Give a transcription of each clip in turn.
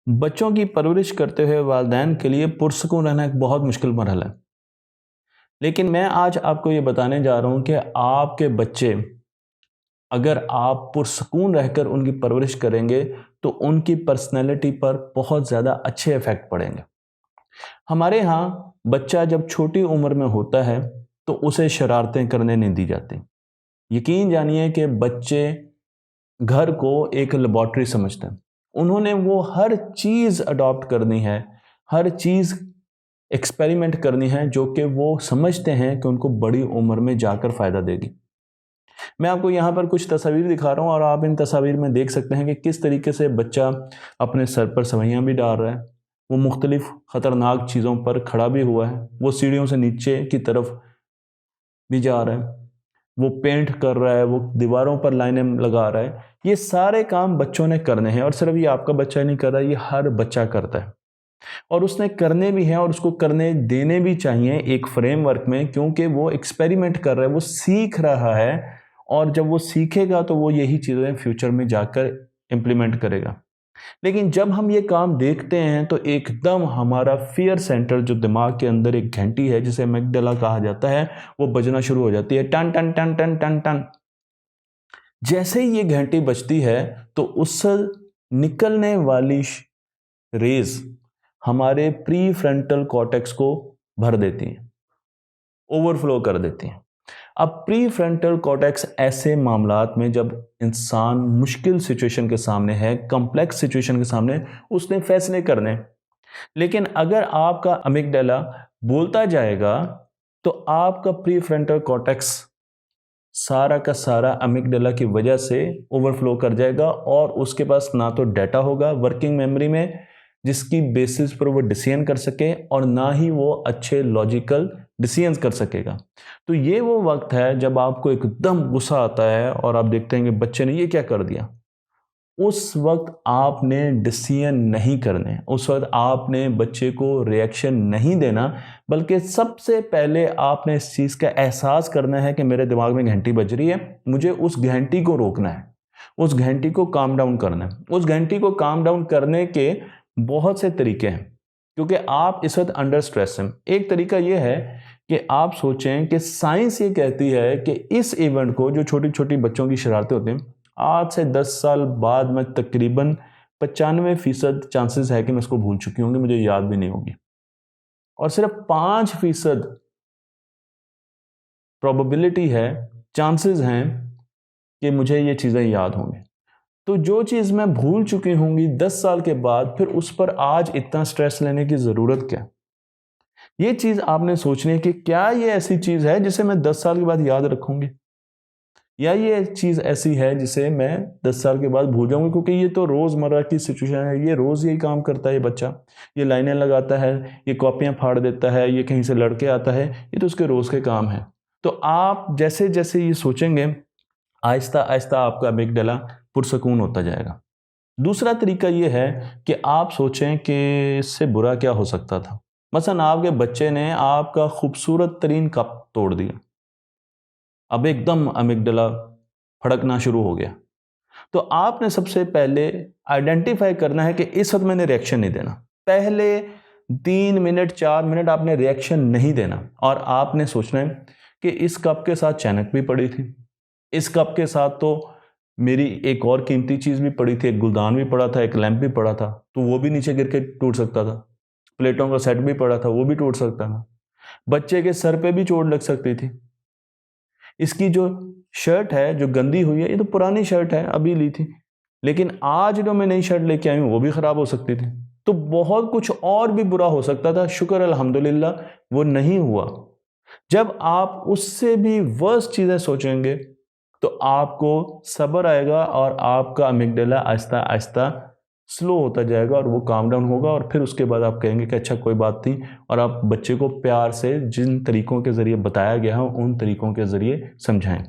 बच्चों की परवरिश करते हुए वालिदैन के लिए पुरसुकून रहना एक बहुत मुश्किल मरहला है। लेकिन मैं आज आपको ये बताने जा रहा हूँ कि आपके बच्चे अगर आप पुरसुकून रहकर उनकी परवरिश करेंगे तो उनकी पर्सनैलिटी पर बहुत ज़्यादा अच्छे इफ़ेक्ट पड़ेंगे। हमारे यहाँ बच्चा जब छोटी उम्र में होता है तो उसे शरारतें करने नहीं दी जाती। यकीन जानिए कि बच्चे घर को एक लेबॉर्ट्री समझते हैं। उन्होंने वो हर चीज़ अडॉप्ट करनी है, हर चीज़ एक्सपेरिमेंट करनी है जो कि वो समझते हैं कि उनको बड़ी उम्र में जाकर फ़ायदा देगी। मैं आपको यहाँ पर कुछ तस्वीर दिखा रहा हूँ और आप इन तस्वीर में देख सकते हैं कि किस तरीके से बच्चा अपने सर पर सवैयाँ भी डाल रहा है। वो मुख्तलिफ ख़तरनाक चीज़ों पर खड़ा भी हुआ है। वो सीढ़ियों से नीचे की तरफ भी जा रहा है। वो पेंट कर रहा है, वो दीवारों पर लाइनें लगा रहा है। ये सारे काम बच्चों ने करने हैं और सिर्फ ये आपका बच्चा ही नहीं कर रहा, ये हर बच्चा करता है। और उसने करने भी हैं और उसको करने देने भी चाहिए एक फ्रेमवर्क में, क्योंकि वो एक्सपेरिमेंट कर रहा है, वो सीख रहा है और जब वो सीखेगा तो वो यही चीज़ें फ्यूचर में जाकर इम्प्लीमेंट करेगा। लेकिन जब हम ये काम देखते हैं तो एकदम हमारा फियर सेंटर, जो दिमाग के अंदर एक घंटी है जिसे अमिगडाला कहा जाता है, वो बजना शुरू हो जाती है, टन टन टन टन टन टन। जैसे ही ये घंटी बजती है तो उससे निकलने वाली रेज हमारे प्री फ्रंटल कॉर्टेक्स को भर देती हैं, ओवरफ्लो कर देती हैं। अब प्री फ्रंटल कॉर्टेक्स ऐसे मामलात में जब इंसान मुश्किल सिचुएशन के सामने है, कॉम्प्लेक्स सिचुएशन के सामने, उसने फैसले करने। लेकिन अगर आपका अमिगडाला बोलता जाएगा तो आपका प्री फ्रंटल कॉर्टेक्स सारा का सारा अमिगडाला की वजह से ओवरफ्लो कर जाएगा और उसके पास ना तो डाटा होगा वर्किंग मेमोरी में जिसकी बेसिस पर वो डिसीजन कर सके, और ना ही वो अच्छे लॉजिकल डिसीजंस कर सकेगा। तो ये वो वक्त है जब आपको एकदम गुस्सा आता है और आप देखते हैं कि बच्चे ने ये क्या कर दिया। उस वक्त आपने डिसीजन नहीं करने, उस वक्त आपने बच्चे को रिएक्शन नहीं देना, बल्कि सबसे पहले आपने इस चीज़ का एहसास करना है कि मेरे दिमाग में घंटी बज रही है, मुझे उस घंटी को रोकना है, उस घंटी को काम डाउन करना है। उस घंटी को काम डाउन करने के बहुत से तरीके हैं, क्योंकि आप इस वक्त अंडर स्ट्रेस हैं। एक तरीका यह है कि आप सोचें कि साइंस ये कहती है कि इस इवेंट को, जो छोटी छोटी बच्चों की शरारतें होती हैं, आज से 10 साल बाद में तकरीबन 95% चांसेस है कि मैं इसको भूल चुकी होंगी, मुझे याद भी नहीं होगी, और सिर्फ 5% प्रोबेबिलिटी है, चांसेस हैं कि मुझे ये चीज़ें याद होंगी। तो जो चीज़ मैं भूल चुकी होंगी 10 साल के बाद, फिर उस पर आज इतना स्ट्रेस लेने की ज़रूरत क्या? ये चीज़ आपने सोचनी है कि क्या ये ऐसी चीज़ है जिसे मैं 10 साल के बाद याद रखूंगी, या ये चीज़ ऐसी है जिसे मैं 10 साल के बाद भूल जाऊंगी, क्योंकि ये तो रोज़मर्रा की सिचुएशन है, ये रोज़ यही काम करता है ये बच्चा, ये लाइनें लगाता है, ये कॉपियाँ फाड़ देता है, ये कहीं से लड़के आता है, ये तो उसके रोज़ के काम है। तो आप जैसे जैसे ये सोचेंगे, आहिस्ता आहिस्ता आपका अमिगडाला पुरसकून होता जाएगा। दूसरा तरीका ये है कि आप सोचें कि इससे बुरा क्या हो सकता था। मसलन आपके बच्चे ने आपका खूबसूरत तरीन कप तोड़ दिया, अब एकदम अमिगडाला फड़कना शुरू हो गया। तो आपने सबसे पहले आइडेंटिफाई करना है कि इस वक्त मैंने रिएक्शन नहीं देना। पहले 3 मिनट 4 मिनट आपने रिएक्शन नहीं देना, और आपने सोचना है कि इस कप के साथ चैनक भी पड़ी थी, इस कप के साथ तो मेरी एक और कीमती चीज़ भी पड़ी थी, एक गुलदान भी पड़ा था, एक लैंप भी पड़ा था, तो वो भी नीचे गिर के टूट सकता था। प्लेटों का सेट भी पड़ा था, वो भी टूट सकता था। बच्चे के सर पे भी चोट लग सकती थी। इसकी जो शर्ट है जो गंदी हुई है, ये तो पुरानी शर्ट है, अभी ली थी, लेकिन आज जो मैं नई शर्ट लेके आई हूँ वो भी ख़राब हो सकती थी। तो बहुत कुछ और भी बुरा हो सकता था। शुक्र अल्हम्दुलिल्लाह वो नहीं हुआ। जब आप उससे भी वर्स्ट चीज़ें सोचेंगे तो आपको सब्र आएगा और आपका अमिगडाला आहिस्ता आहिस्ता स्लो होता जाएगा और वो काम डाउन होगा, और फिर उसके बाद आप कहेंगे कि अच्छा कोई बात नहीं, और आप बच्चे को प्यार से जिन तरीकों के ज़रिए बताया गया है उन तरीकों के ज़रिए समझाएं।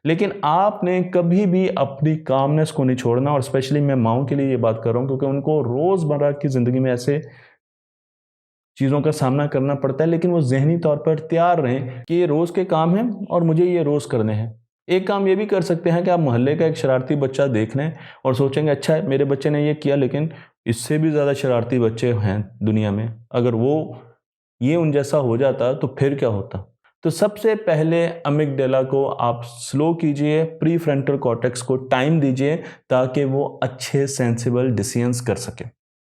लेकिन आपने कभी भी अपनी कामनेस को नहीं छोड़ना, और स्पेशली मैं माँओं के लिए ये बात कर रहा हूँ क्योंकि उनको रोज़मर्रा की ज़िंदगी में ऐसे चीज़ों का सामना करना पड़ता है, लेकिन वो ज़हनी तौर पर तैयार रहें कि ये रोज़ के काम हैं और मुझे ये रोज़ करने हैं। एक काम ये भी कर सकते हैं कि आप मोहल्ले का एक शरारती बच्चा देख लें और सोचेंगे अच्छा मेरे बच्चे ने ये किया, लेकिन इससे भी ज़्यादा शरारती बच्चे हैं दुनिया में, अगर वो ये उन जैसा हो जाता तो फिर क्या होता। तो सबसे पहले अमिगडाला को आप स्लो कीजिए, प्री फ्रंटल कॉर्टेक्स को टाइम दीजिए ताकि वो अच्छे सेंसिबल डिसीजंस कर सके।